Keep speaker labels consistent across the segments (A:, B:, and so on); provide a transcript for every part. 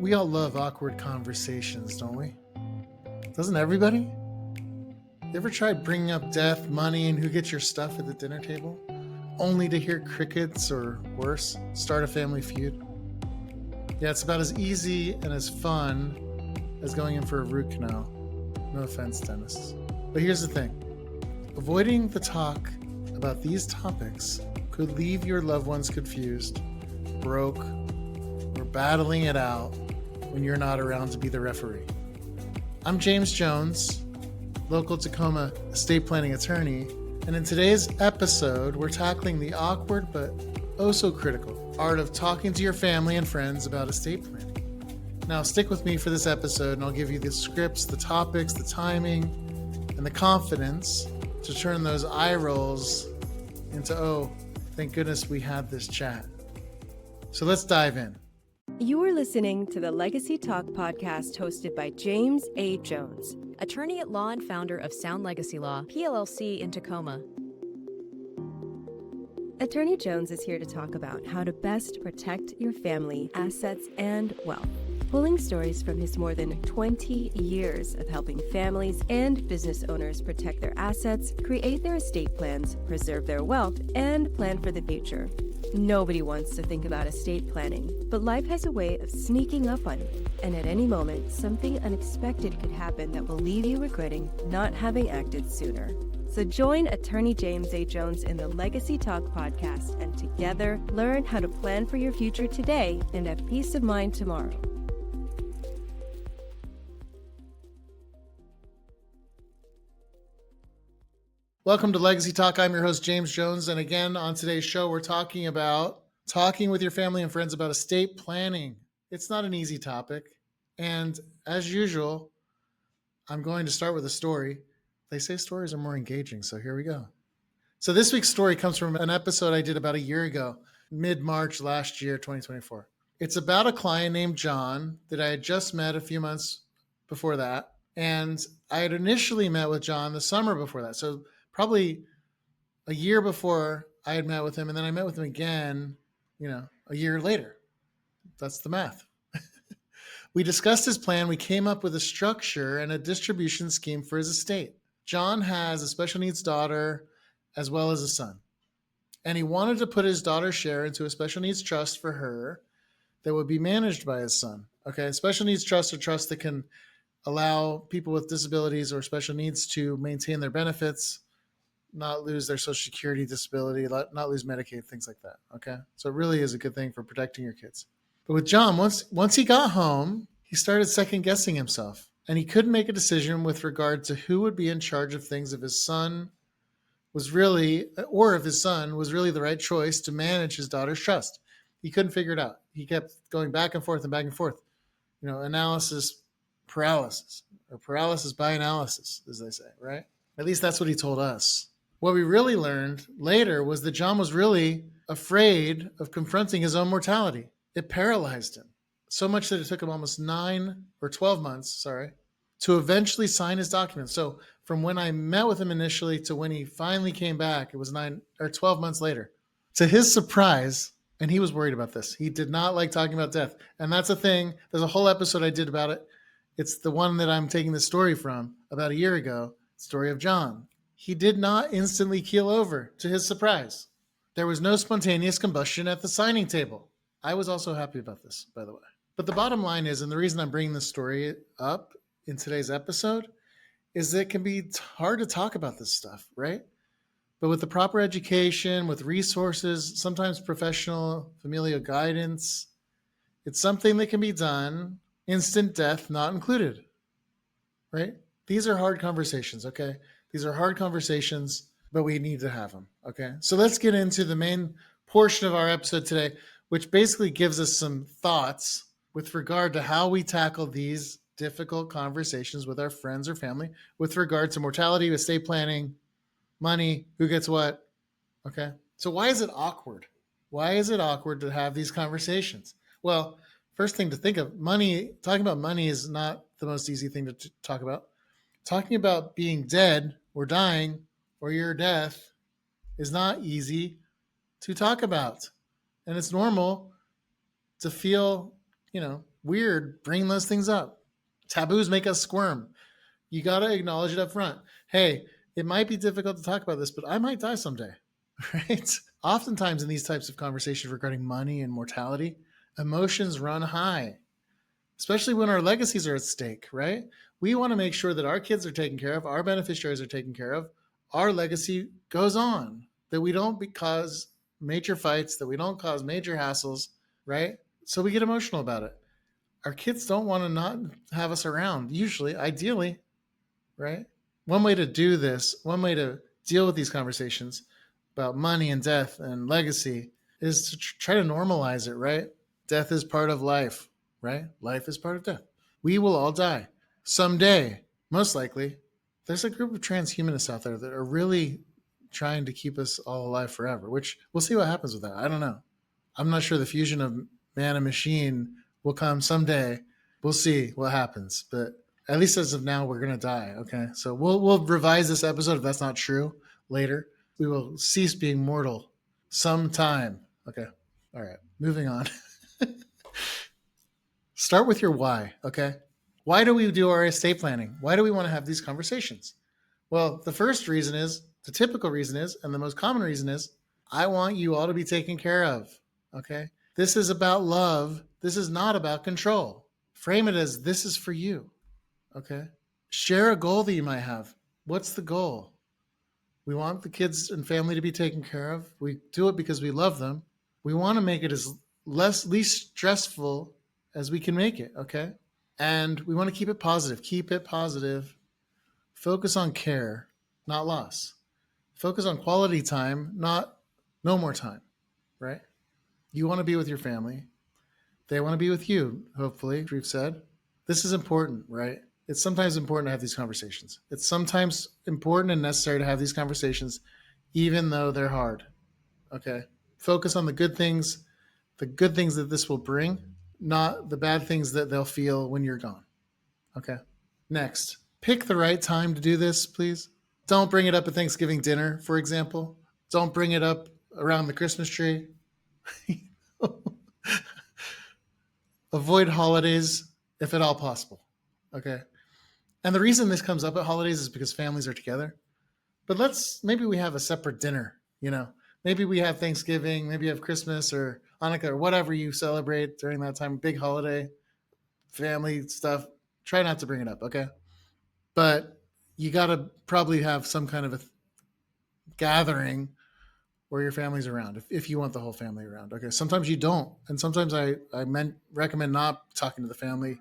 A: We all love awkward conversations, don't we? Doesn't everybody? You ever tried bringing up death, money, and who gets your stuff at the dinner table, only to hear crickets or worse, start a family feud? Yeah, it's about as easy and as fun as going in for a root canal. No offense, dentists. But here's the thing. Avoiding the talk about these topics could leave your loved ones confused, broke, or battling it out when you're not around to be the referee. I'm James Jones, local Tacoma estate planning attorney, and in today's episode, we're tackling the awkward but oh so critical art of talking to your family and friends about estate planning. Now, stick with me for this episode, and I'll give you the scripts, the topics, the timing, and the confidence to turn those eye rolls into, oh, thank goodness we had this chat. So let's dive in.
B: You are listening to the Legacy Talk podcast hosted by James A. Jones,
C: attorney at law and founder of Sound Legacy Law, PLLC in Tacoma.
B: Attorney Jones is here to talk about how to best protect your family, assets, and wealth, pulling stories from his more than 20 years of helping families and business owners protect their assets, create their estate plans, preserve their wealth, and plan for the future. Nobody wants to think about estate planning, but life has a way of sneaking up on you, and at any moment, something unexpected could happen that will leave you regretting not having acted sooner. So join Attorney James A. Jones in the Legacy Talk podcast, and together learn how to plan for your future today and have peace of mind tomorrow.
A: Welcome to Legacy Talk. I'm your host, James Jones. And again, on today's show, we're talking about talking with your family and friends about estate planning. It's not an easy topic. And as usual, I'm going to start with a story. They say stories are more engaging, so here we go. So this week's story comes from an episode I did about a year ago, mid-March last year, 2024. It's about a client named John that I had just met a few months before that. And I had initially met with John the summer before that. So probably a year before I had met with him, and then I met with him again, a year later. That's the math. We discussed his plan. We came up with a structure and a distribution scheme for his estate. John has a special needs daughter as well as a son. And he wanted to put his daughter's share into a special needs trust for her that would be managed by his son. Okay, special needs trusts are trusts that can allow people with disabilities or special needs to maintain their benefits, not lose their Social Security, disability, not lose Medicaid, things like that. Okay. So it really is a good thing for protecting your kids. But with John, once he got home, he started second guessing himself, and he couldn't make a decision with regard to who would be in charge of things if his son was really the right choice to manage his daughter's trust. He couldn't figure it out. He kept going back and forth and back and forth. Analysis paralysis, or paralysis by analysis, as they say, right? At least that's what he told us. What we really learned later was that John was really afraid of confronting his own mortality. It paralyzed him so much that it took him almost 12 months, to eventually sign his documents. So from when I met with him initially to when he finally came back, it was 12 months later. To his surprise, and he was worried about this, he did not like talking about death. And that's a thing. There's a whole episode I did about it. It's the one that I'm taking the story from about a year ago, story of John. He did not instantly keel over, to his surprise. There was no spontaneous combustion at the signing table. I was also happy about this, by the way. But the bottom line is, and the reason I'm bringing this story up in today's episode, is that it can be hard to talk about this stuff, right? But with the proper education, with resources, sometimes professional familial guidance, it's something that can be done, instant death not included, right? These are hard conversations, okay? These are hard conversations, but we need to have them, okay? So let's get into the main portion of our episode today, which basically gives us some thoughts with regard to how we tackle these difficult conversations with our friends or family with regard to mortality, estate planning, money, who gets what, okay? So why is it awkward? Why is it awkward to have these conversations? Well, first thing to think of, talking about money is not the most easy thing to talk about. Talking about being dead or dying or your death is not easy to talk about. And it's normal to feel, weird bringing those things up. Taboos make us squirm. You got to acknowledge it up front. Hey, it might be difficult to talk about this, but I might die someday, right? Oftentimes in these types of conversations regarding money and mortality, emotions run high, especially when our legacies are at stake, right? We want to make sure that our kids are taken care of, our beneficiaries are taken care of, our legacy goes on, that we don't cause major fights, that we don't cause major hassles, right? So we get emotional about it. Our kids don't want to not have us around, usually, ideally, right? One way to do this, one way to deal with these conversations about money and death and legacy is to try to normalize it, right? Death is part of life, right? Life is part of death. We will all die someday, most likely. There's a group of transhumanists out there that are really trying to keep us all alive forever, which we'll see what happens with that. I don't know. I'm not sure the fusion of man and machine will come someday. We'll see what happens. But at least as of now, we're going to die. Okay. So we'll revise this episode if that's not true later. We will cease being mortal sometime. Okay. All right. Moving on. Start with your why. Okay. Why do we do our estate planning? Why do we want to have these conversations? Well, the first reason is, the typical reason is, and the most common reason is, I want you all to be taken care of. Okay. This is about love. This is not about control. Frame it as this is for you. Okay. Share a goal that you might have. What's the goal? We want the kids and family to be taken care of. We do it because we love them. We want to make it as least stressful as we can make it. Okay. And we want to keep it positive. Keep it positive. Focus on care, not loss. Focus on quality time, not no more time, right? You want to be with your family. They want to be with you, hopefully, we've said. This is important, right? It's sometimes important to have these conversations. It's sometimes important and necessary to have these conversations, even though they're hard, okay? Focus on the good things that this will bring, not the bad things that they'll feel when you're gone, okay? Next, pick the right time to do this, please. Don't bring it up at Thanksgiving dinner, for example. Don't bring it up around the Christmas tree. Avoid holidays if at all possible. Okay. And the reason this comes up at holidays is because families are together. But maybe we have a separate dinner, Maybe we have Thanksgiving, maybe you have Christmas or Hanukkah or whatever you celebrate during that time, big holiday, family stuff. Try not to bring it up, okay? But you got to probably have some kind of a gathering where your family's around, if you want the whole family around. Okay. Sometimes you don't. And sometimes I recommend not talking to the family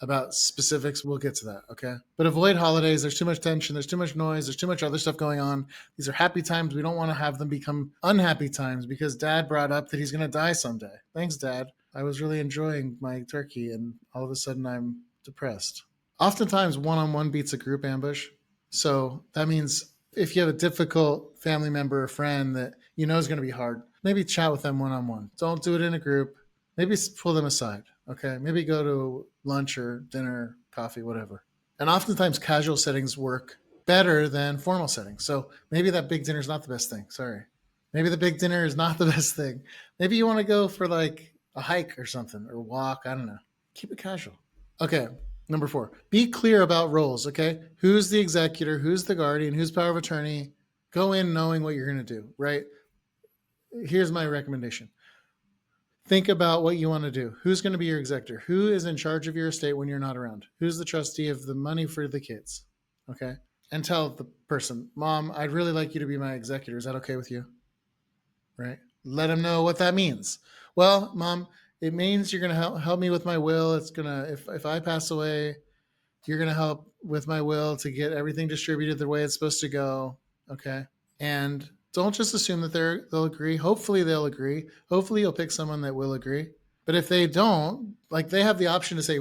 A: about specifics. We'll get to that. Okay. But avoid holidays. There's too much tension. There's too much noise. There's too much other stuff going on. These are happy times. We don't want to have them become unhappy times because dad brought up that he's going to die someday. Thanks, Dad. I was really enjoying my turkey and all of a sudden I'm depressed. Oftentimes one-on-one beats a group ambush. So that means if you have a difficult family member or friend that you know is going to be hard, maybe chat with them one-on-one. Don't do it in a group. Maybe pull them aside. Okay. Maybe go to lunch or dinner, coffee, whatever. And oftentimes casual settings work better than formal settings. So maybe that big dinner is not the best thing. Sorry. Maybe the big dinner is not the best thing. Maybe you want to go for like a hike or something or walk. I don't know. Keep it casual. Okay. Number 4, be clear about roles, okay? Who's the executor? Who's the guardian? Who's power of attorney? Go in knowing what you're going to do, right? Here's my recommendation. Think about what you want to do. Who's going to be your executor? Who is in charge of your estate when you're not around? Who's the trustee of the money for the kids, okay? And tell the person, Mom, I'd really like you to be my executor. Is that okay with you? Right? Let them know what that means. Well, Mom, it means you're going to help me with my will. It's going to, if I pass away, you're going to help with my will to get everything distributed the way it's supposed to go. Okay. And don't just assume that they'll agree. Hopefully they'll agree. Hopefully you'll pick someone that will agree. But if they don't, like they have the option to say,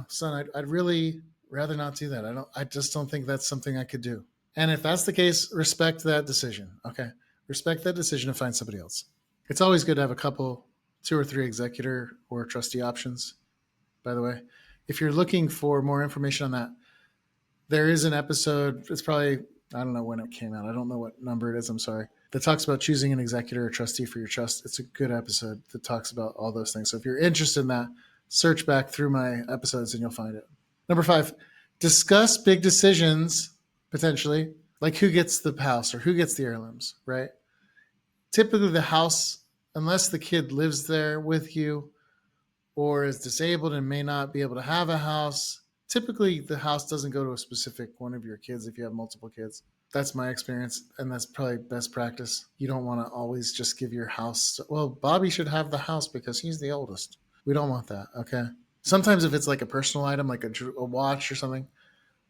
A: son, I'd really rather not do that. I just don't think that's something I could do. And if that's the case, respect that decision. Okay. Respect that decision and find somebody else. It's always good to have a couple, 2 or 3 executor or trustee options, by the way. If you're looking for more information on that, there is an episode. It's probably, I don't know when it came out. I don't know what number it is. I'm sorry. That talks about choosing an executor or trustee for your trust. It's a good episode that talks about all those things. So if you're interested in that, search back through my episodes and you'll find it. Number 5, discuss big decisions, potentially, like who gets the house or who gets the heirlooms, right? Typically, the house, unless the kid lives there with you or is disabled and may not be able to have a house, typically the house doesn't go to a specific one of your kids if you have multiple kids. That's my experience, and that's probably best practice. You don't want to always just give your house, well, Bobby should have the house because he's the oldest. We don't want that, okay? Sometimes if it's like a personal item, like a watch or something,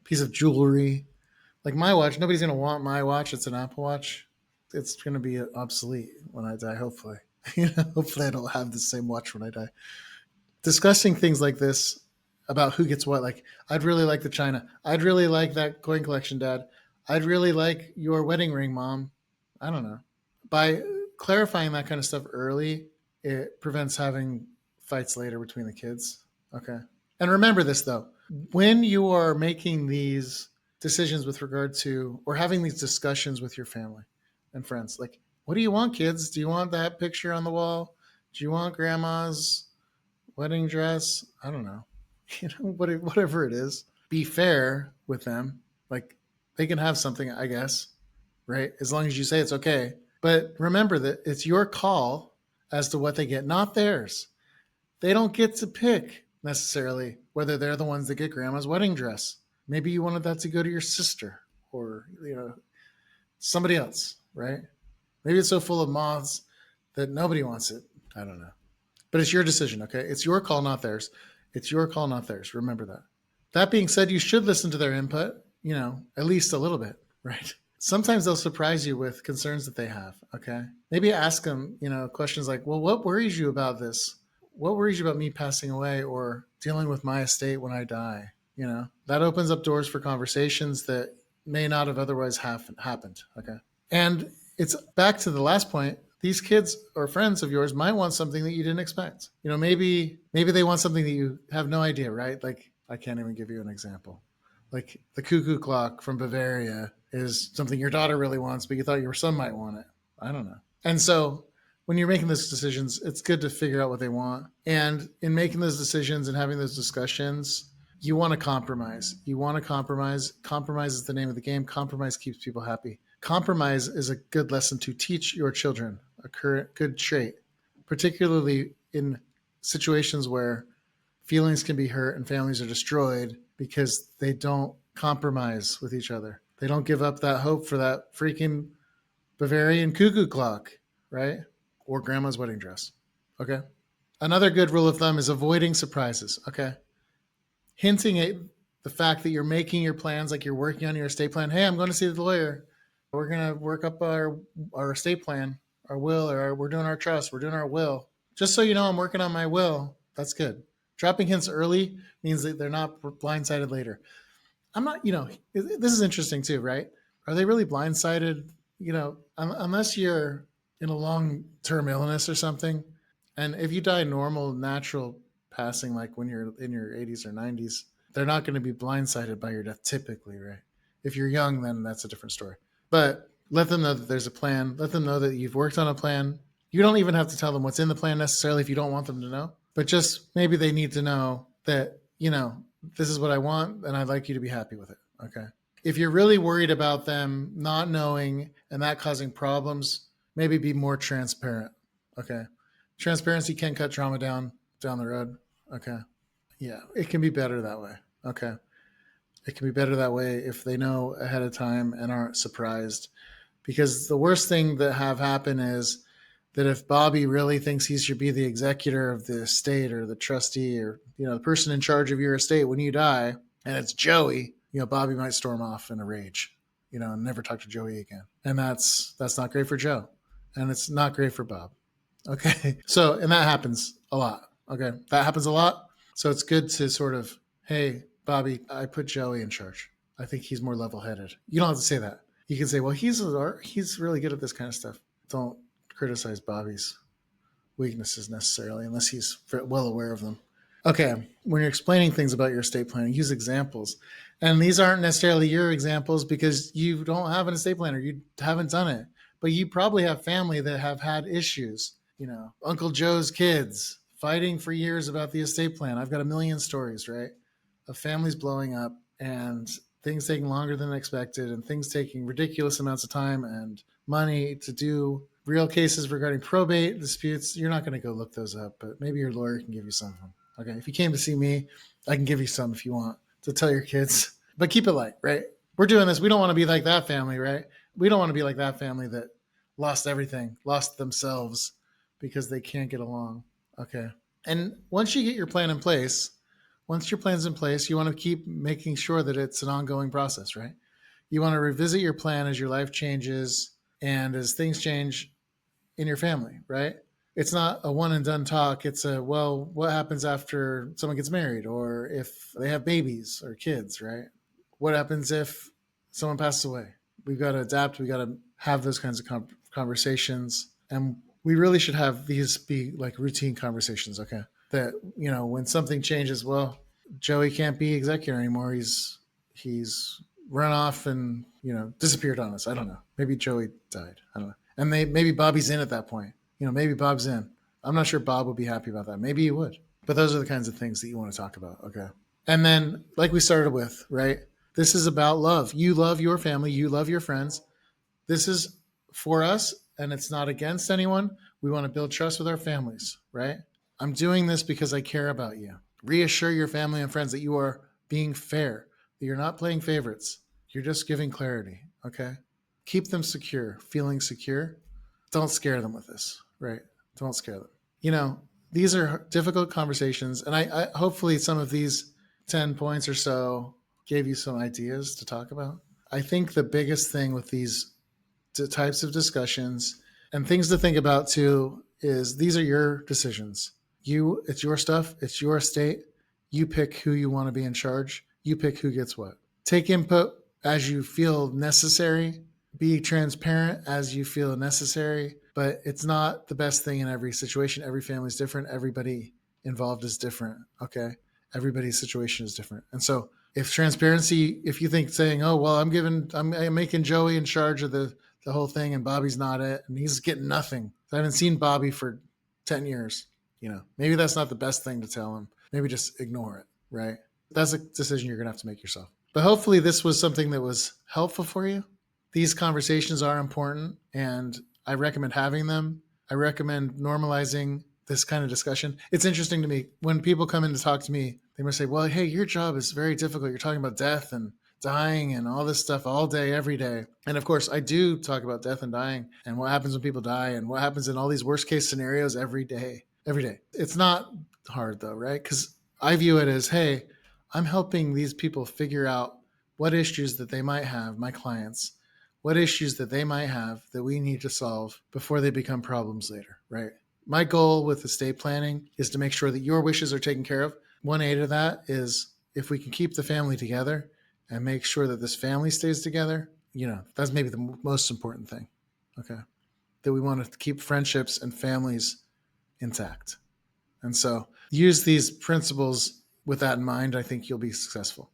A: piece of jewelry, like my watch, nobody's going to want my watch. It's an Apple Watch. It's going to be obsolete when I die, hopefully. Hopefully I don't have the same watch when I die. Discussing things like this about who gets what, like, I'd really like the china. I'd really like that coin collection, Dad. I'd really like your wedding ring, Mom. I don't know. By clarifying that kind of stuff early, it prevents having fights later between the kids. Okay. And remember this, though. When you are making these decisions with regard to, or having these discussions with your family and friends, like, what do you want, kids? Do you want that picture on the wall? Do you want grandma's wedding dress? I don't know. Whatever it is, be fair with them. Like, they can have something, I guess, right? As long as you say it's okay. But remember that it's your call as to what they get, not theirs. They don't get to pick necessarily whether they're the ones that get grandma's wedding dress. Maybe you wanted that to go to your sister or, somebody else, right? Maybe it's so full of moths that nobody wants it. I don't know. But it's your decision, okay? It's your call, not theirs. It's your call, not theirs. Remember that. That being said, you should listen to their input, at least a little bit, right? Sometimes they'll surprise you with concerns that they have, okay? Maybe ask them, questions like, well, what worries you about this? What worries you about me passing away or dealing with my estate when I die? That opens up doors for conversations that may not have otherwise happened, okay? And it's back to the last point. These kids or friends of yours might want something that you didn't expect. Maybe they want something that you have no idea, right? Like, I can't even give you an example. Like the cuckoo clock from Bavaria is something your daughter really wants, but you thought your son might want it. I don't know. And so when you're making those decisions, it's good to figure out what they want. And in making those decisions and having those discussions, you want to compromise. Compromise is the name of the game. Compromise keeps people happy. Compromise is a good lesson to teach your children, a good trait, particularly in situations where feelings can be hurt and families are destroyed because they don't compromise with each other. They don't give up that hope for that freaking Bavarian cuckoo clock, right? Or grandma's wedding dress, okay? Another good rule of thumb is avoiding surprises, okay? Hinting at the fact that you're making your plans, like you're working on your estate plan. Hey, I'm going to see the lawyer. We're going to work up our estate plan, our will, or we're doing our trust. We're doing our will. Just so you know, I'm working on my will. That's good. Dropping hints early means that they're not blindsided later. I'm not, this is interesting too, right? Are they really blindsided? Unless you're in a long-term illness or something. And if you die normal, natural passing, like when you're in your 80s or 90s, they're not going to be blindsided by your death typically, right? If you're young, then that's a different story. But let them know that there's a plan. Let them know that you've worked on a plan. You don't even have to tell them what's in the plan necessarily if you don't want them to know. But just maybe they need to know that, this is what I want and I'd like you to be happy with it, okay? If you're really worried about them not knowing and that causing problems, maybe be more transparent, okay? Transparency can cut trauma down the road, okay? Yeah, it can be better that way, okay? It can be better that way if they know ahead of time and aren't surprised. Because the worst thing that have happen is that if Bobby really thinks he should be the executor of the estate or the trustee or, the person in charge of your estate when you die, and it's Joey, Bobby might storm off in a rage, and never talk to Joey again. And that's not great for Joe. And it's not great for Bob. Okay. So, and that happens a lot. Okay. That happens a lot. So it's good to sort of, hey, Bobby, I put Joey in charge. I think he's more level-headed. You don't have to say that. You can say, well, he's really good at this kind of stuff. Don't criticize Bobby's weaknesses necessarily, unless he's well aware of them. Okay, when you're explaining things about your estate planning, use examples. And these aren't necessarily your examples because you don't have an estate planner. You haven't done it. But you probably have family that have had issues. Uncle Joe's kids fighting for years about the estate plan. I've got a million stories, right? Of families blowing up and things taking longer than expected and things taking ridiculous amounts of time and money to do real cases regarding probate disputes. You're not going to go look those up, but maybe your lawyer can give you some of them. Okay. If you came to see me, I can give you some if you want to tell your kids, but keep it light, right? We're doing this. We don't want to be like that family, right? We don't want to be like that family that lost everything, lost themselves because they can't get along. Okay. And once you get your plan in place, once your plan's in place, you want to keep making sure that it's an ongoing process, right? You want to revisit your plan as your life changes and as things change in your family, right? It's not a one and done talk. It's a, well, what happens after someone gets married or if they have babies or kids, right? What happens if someone passes away? We've got to adapt. We got to have those kinds of conversations. And we really should have these be like routine conversations, okay? That, when something changes, well, Joey can't be executor anymore. He's run off and, disappeared on us. I don't know. Maybe Joey died. I don't know. And maybe Bobby's in at that point. Maybe Bob's in. I'm not sure Bob would be happy about that. Maybe he would. But those are the kinds of things that you want to talk about, okay? And then, like we started with, right? This is about love. You love your family. You love your friends. This is for us, and it's not against anyone. We want to build trust with our families, right? I'm doing this because I care about you. Reassure your family and friends that you are being fair, that you're not playing favorites. You're just giving clarity, okay? Keep them secure, feeling secure. Don't scare them with this, right? Don't scare them. These are difficult conversations, and I hopefully some of these 10 points or so gave you some ideas to talk about. I think the biggest thing with these types of discussions and things to think about too is these are your decisions. It's your stuff. It's your estate. You pick who you want to be in charge. You pick who gets what. Take input as you feel necessary. Be transparent as you feel necessary, but it's not the best thing in every situation. Every family is different. Everybody involved is different. Okay. Everybody's situation is different. And so if you think saying, oh, well, I'm making Joey in charge of the whole thing and Bobby's not it and he's getting nothing. I haven't seen Bobby for 10 years. Maybe that's not the best thing to tell him. Maybe just ignore it, right? That's a decision you're going to have to make yourself. But hopefully this was something that was helpful for you. These conversations are important and I recommend having them. I recommend normalizing this kind of discussion. It's interesting to me when people come in to talk to me, they must say, well, hey, your job is very difficult. You're talking about death and dying and all this stuff all day, every day. And of course, I do talk about death and dying and what happens when people die and what happens in all these worst case scenarios every day. It's not hard though, right? Because I view it as, hey, I'm helping these people figure out what issues that they might have, my clients, what issues that they might have that we need to solve before they become problems later, right? My goal with estate planning is to make sure that your wishes are taken care of. 1A to that is if we can keep the family together and make sure that this family stays together, that's maybe the most important thing, okay? That we want to keep friendships and families intact. And so use these principles with that in mind. I think you'll be successful.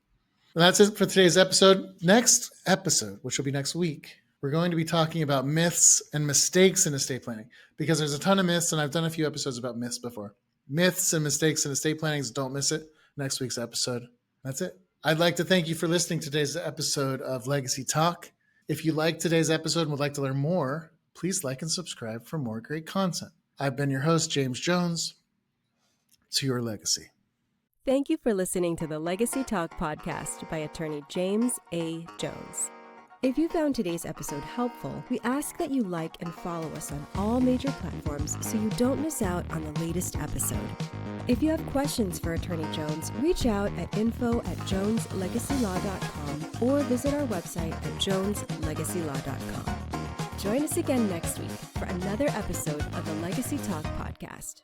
A: And that's it for today's episode. Next episode, which will be next week, we're going to be talking about myths and mistakes in estate planning because there's a ton of myths, and I've done a few episodes about myths before. Myths and mistakes in estate planning, so don't miss it. Next week's episode. That's it. I'd like to thank you for listening to today's episode of Legacy Talk. If you liked today's episode and would like to learn more, please like and subscribe for more great content. I've been your host, James Jones. To your legacy.
B: Thank you for listening to the Legacy Talk podcast by attorney James A. Jones. If you found today's episode helpful, we ask that you like and follow us on all major platforms so you don't miss out on the latest episode. If you have questions for Attorney Jones, reach out at info@joneslegacylaw.com or visit our website at joneslegacylaw.com. Join us again next week for another episode of the Legacy Talk podcast.